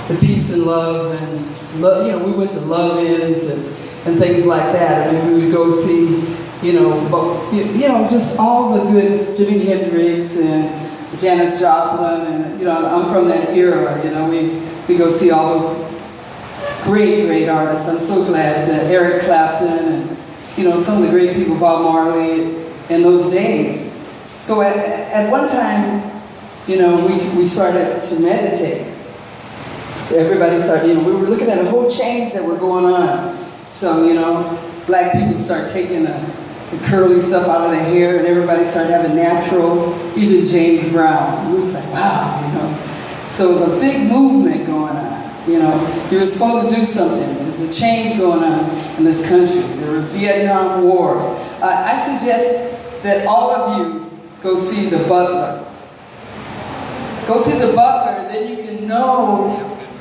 the peace and love, and love, you know, we went to love-ins and things like that. I mean, we would go see, just all the good Jimi Hendrix and Janis Joplin, and I'm from that era. We go see all those great artists. I'm so glad that Eric Clapton and some of the great people, Bob Marley, in those days. So at one time, we started to meditate. So everybody started, we were looking at a whole change that were going on. So, black people start taking the curly stuff out of their hair, and everybody started having naturals, even James Brown. We was like, wow, So it was a big movement going on. You were supposed to do something. There's a change going on in this country. The Vietnam War. I suggest that all of you go see The Butler. Go see The Butler, then you can know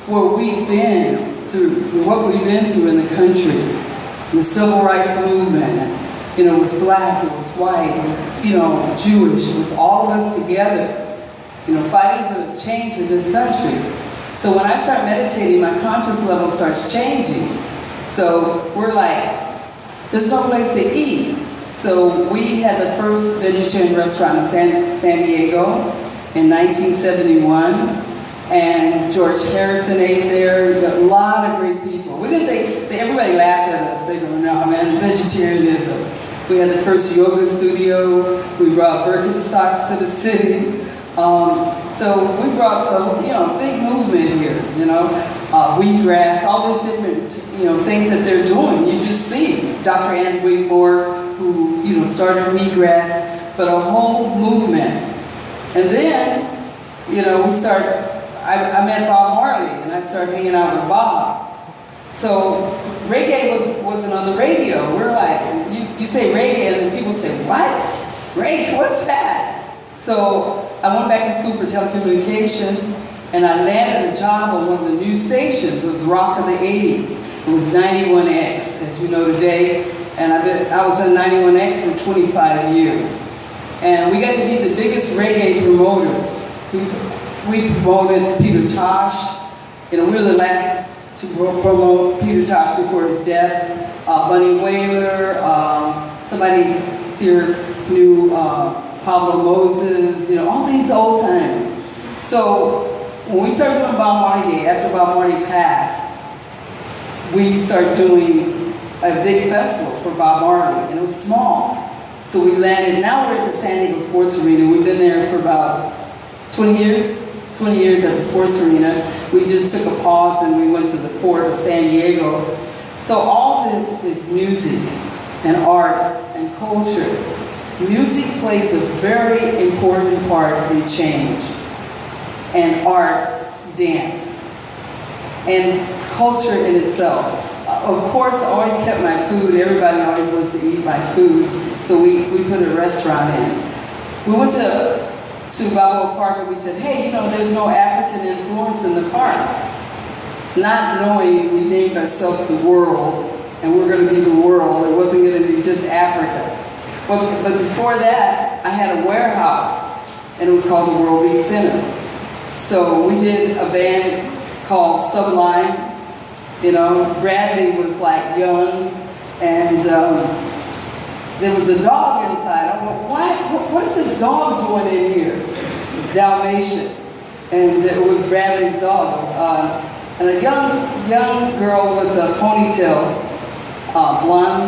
where we've been through, what we've been through in the country. The civil rights movement. It was black, it was white, it was, Jewish. It was all of us together, fighting for the change in this country. So when I start meditating, my conscious level starts changing. So we're like, there's no place to eat. So we had the first vegetarian restaurant in San Diego in 1971. And George Harrison ate there. A lot of great people. We didn't think, everybody laughed at us. They go, no, man, vegetarianism. We had the first yoga studio. We brought Birkenstocks to the city. So we brought a big movement here, wheatgrass, all those different, things that they're doing. You just see Dr. Ann Wigmore, who, started wheatgrass, but a whole movement. And then, I met Bob Marley, and I started hanging out with Bob. So reggae wasn't on the radio. We're like, you say reggae, and people say, what? Reggae, what's that? So I went back to school for telecommunications, and I landed a job on one of the news stations. It was Rock of the 80s. It was 91X, as you know today. And I was on 91X for 25 years. And we got to be the biggest reggae promoters. We promoted Peter Tosh. We were the last to promote Peter Tosh before his death. Bunny Wailer, somebody here knew Pablo Moses, all these old timers. So when we started doing Bob Marley Day, after Bob Marley passed, we started doing a big festival for Bob Marley, and it was small. So we landed, now we're at the San Diego Sports Arena. We've been there for about 20 years. 20 years at the sports arena. We just took a pause and we went to the port of San Diego. So all this is music and art and culture. Music plays a very important part in change. And art, dance. And culture in itself. Of course, I always kept my food. Everybody always wants to eat my food. So we put a restaurant in. We went to Balboa Park and we said, hey, there's no African influence in the park. Not knowing we named ourselves the world, and we're going to be the world. It wasn't going to be just Africa. But before that, I had a warehouse, and it was called the WorldBeat Center. So we did a band called Sublime. Bradley was like young, and there was a dog inside. I went, what is this dog doing in here? It's Dalmatian. And it was Bradley's dog. And a young girl with a ponytail, blonde,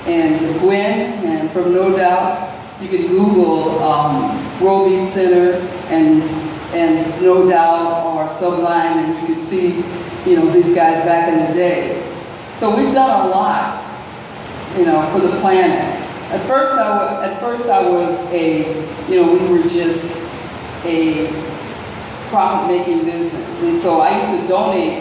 and Gwen, and from No Doubt. You can Google WorldBeat Center and No Doubt or Sublime, and you can see, these guys back in the day. So we've done a lot, for the planet. At first I was we were just a profit-making business. And so I used to donate